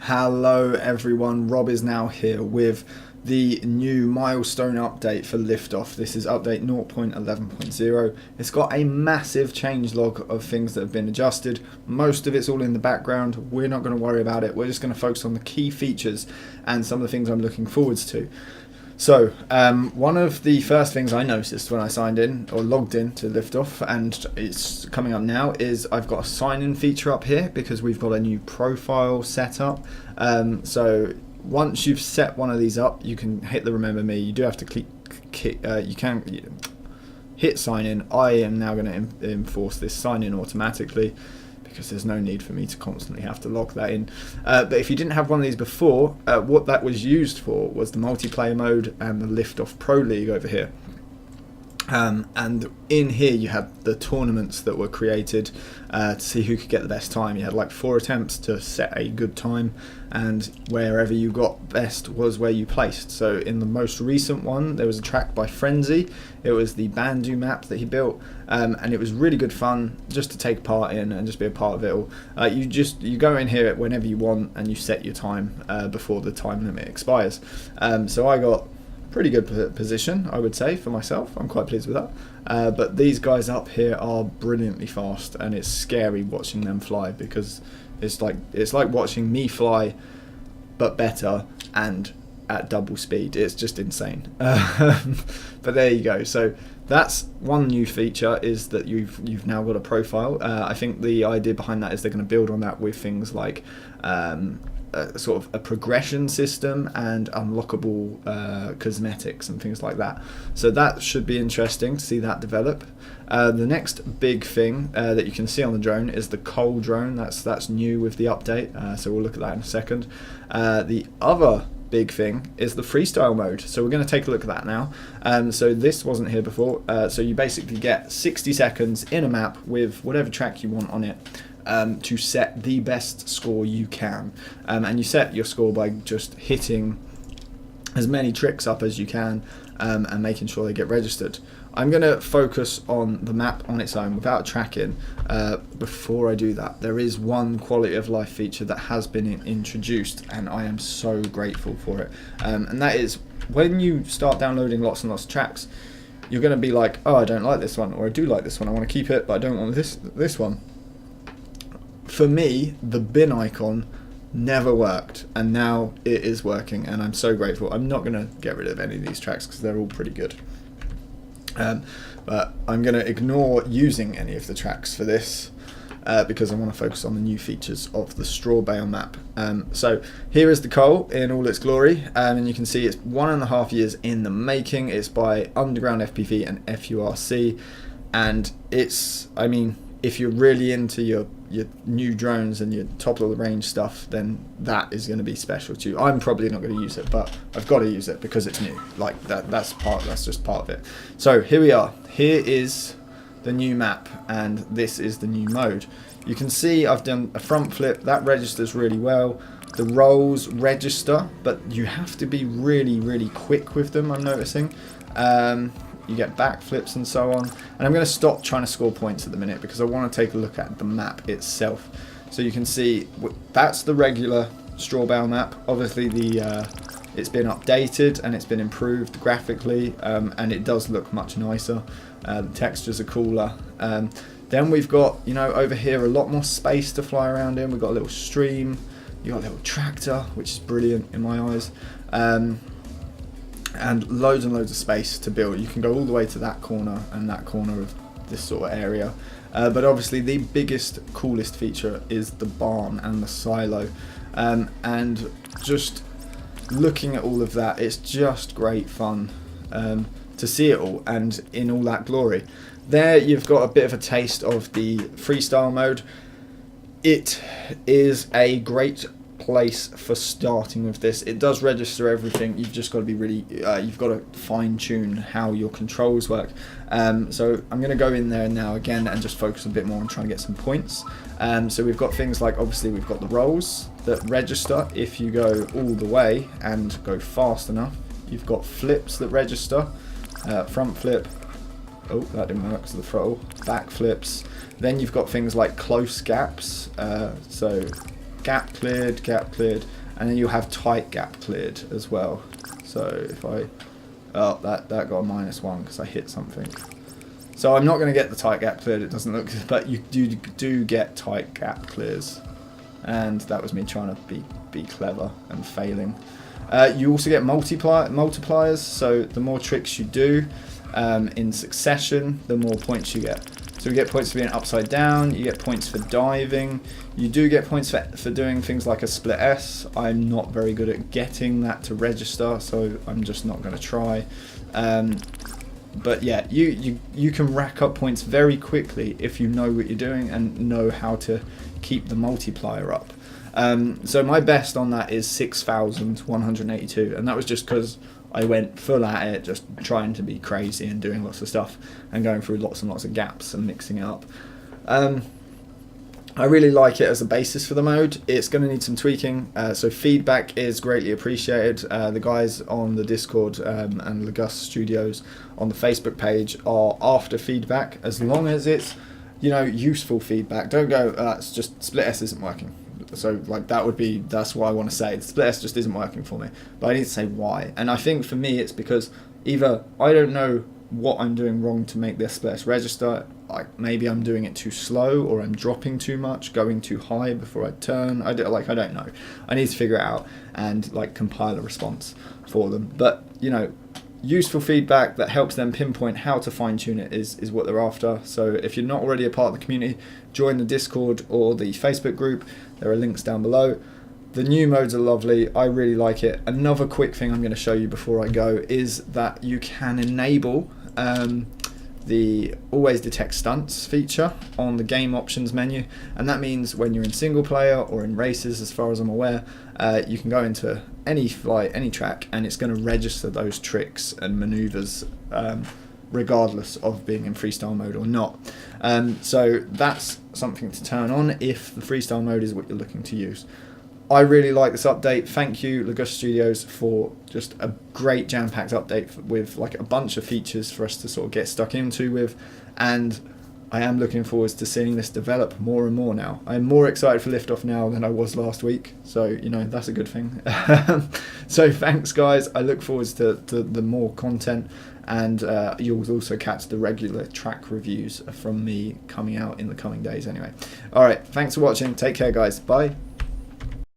Hello everyone, Robisnow here with the new Milestone update for Liftoff. This is update 0.11.0. It's got a massive changelog of things that have been adjusted. Most of it's all in the background. We're not going to worry about it. We're just going to focus on the key features and some of the things I'm looking forwards to. So, one of the first things I noticed when I signed in or logged in to Liftoff, and it's coming up now, is I've got a sign-in feature up here because we've got a new profile set up. So once you've set one of these up, you can hit the remember me. You do have to click you can hit sign in. I am now going to enforce this sign in automatically, because there's no need for me to constantly have to log that in. But if you didn't have one of these before, what that was used for was the multiplayer mode and the Liftoff Pro League over here. And in here you had the tournaments that were created to see who could get the best time. You had like 4 attempts to set a good time, and wherever you got best was where you placed. So in the most recent one, there was a track by Frenzy. It was the Bandu map that he built, and it was really good fun just to take part in and just be a part of it all. You go in here whenever you want and you set your time before the time limit expires. So I got pretty good position, I would say, for myself. I'm quite pleased with that. But these guys up here are brilliantly fast, and it's scary watching them fly, because it's like watching me fly, but better and at double speed. It's just insane. But there you go. So that's one new feature, is that you've now got a profile. I think the idea behind that is they're going to build on that with things like sort of a progression system and unlockable cosmetics and things like that. So that should be interesting to see that develop. The next big thing that you can see on the drone is the coal drone. That's new with the update, so we'll look at that in a second. The other big thing is the freestyle mode, so we're going to take a look at that now. So this wasn't here before. So you basically get 60 seconds in a map with whatever track you want on it, to set the best score you can, and you set your score by just hitting as many tricks up as you can, and making sure they get registered. I'm going to focus on the map on its own without tracking. Before I do that, there is one quality of life feature that has been introduced, and I am so grateful for it, and that is when you start downloading lots and lots of tracks, you're going to be like, oh, I don't like this one, or I do like this one, I want to keep it, but I don't want this one. For me, the bin icon never worked, and now it is working, and I'm so grateful. I'm not going to get rid of any of these tracks because they're all pretty good. But I'm going to ignore using any of the tracks for this, because I want to focus on the new features of the straw bale map. So here is the coal in all its glory, and you can see it's 1.5 years in the making. It's by Underground FPV and FURC, and it's, I mean, if you're really into your new drones and your top of the range stuff, then that is going to be special to you. I'm probably not going to use it, but I've got to use it because it's new. Like that's just part of it. So here we are. Here is the new map, and this is the new mode. You can see I've done a front flip. That registers really well. The rolls register, but you have to be really quick with them, I'm noticing. You get backflips and so on, and I'm going to stop trying to score points at the minute because I want to take a look at the map itself. So you can see that's the regular straw bale map. Obviously it's been updated and it's been improved graphically, and it does look much nicer. The textures are cooler. Then we've got, over here, a lot more space to fly around in. We've got a little stream, you've got a little tractor, which is brilliant in my eyes, and loads of space to build. You can go all the way to that corner and that corner of this sort of area, but obviously the biggest, coolest feature is the barn and the silo, and just looking at all of that, it's just great fun to see it all and in all that glory. There you've got a bit of a taste of the freestyle mode. It is a great place for starting with this. It does register everything. You've just got to be really you've got to fine tune how your controls work. So I'm going to go in there now again and just focus a bit more on trying to get some points. So we've got things like, obviously we've got the rolls that register if you go all the way and go fast enough. You've got flips that register, front flip, oh that didn't work because of the throttle, back flips. Then you've got things like close gaps, so gap cleared, and then you'll have tight gap cleared as well. So if I, oh, that got a -1 because I hit something. So I'm not going to get the tight gap cleared, it doesn't look, but you do get tight gap clears. And that was me trying to be clever and failing. You also get multipliers, so the more tricks you do in succession, the more points you get. So you get points for being upside down, you get points for diving, you do get points for doing things like a split S. I'm not very good at getting that to register, so I'm just not going to try. But yeah, you can rack up points very quickly if you know what you're doing and know how to keep the multiplier up. So my best on that is 6,182, and that was just because I went full at it, just trying to be crazy and doing lots of stuff and going through lots and lots of gaps and mixing it up. I really like it as a basis for the mode. It's going to need some tweaking, so feedback is greatly appreciated. The guys on the Discord and Liftoff Studios on the Facebook page are after feedback, as long as it's, you know, useful feedback. Don't go, it's just split S isn't working. So like that's what I want to say. The split S just isn't working for me, but I need to say why. And I think for me it's because either I don't know what I'm doing wrong to make this split S register. Like maybe I'm doing it too slow, or I'm dropping too much, going too high before I turn. I don't know. I need to figure it out and like compile a response for them. But you know, useful feedback that helps them pinpoint how to fine tune it is what they're after. So if you're not already a part of the community, join the Discord or the Facebook group. There are links down below. The new modes are lovely. I really like it. Another quick thing I'm going to show you before I go is that you can enable the always detect stunts feature on the game options menu, and that means when you're in single player or in races, as far as I'm aware, you can go into any flight, any track, and it's going to register those tricks and maneuvers regardless of being in freestyle mode or not. So that's something to turn on if the freestyle mode is what you're looking to use. I really like this update. Thank you, Liftoff Studios, for just a great jam-packed update with like a bunch of features for us to sort of get stuck into with, and I am looking forward to seeing this develop more and more now. I'm more excited for Liftoff now than I was last week, so you know, that's a good thing. So thanks guys, I look forward to the more content, and you'll also catch the regular track reviews from me coming out in the coming days anyway. Alright, thanks for watching, take care guys, bye.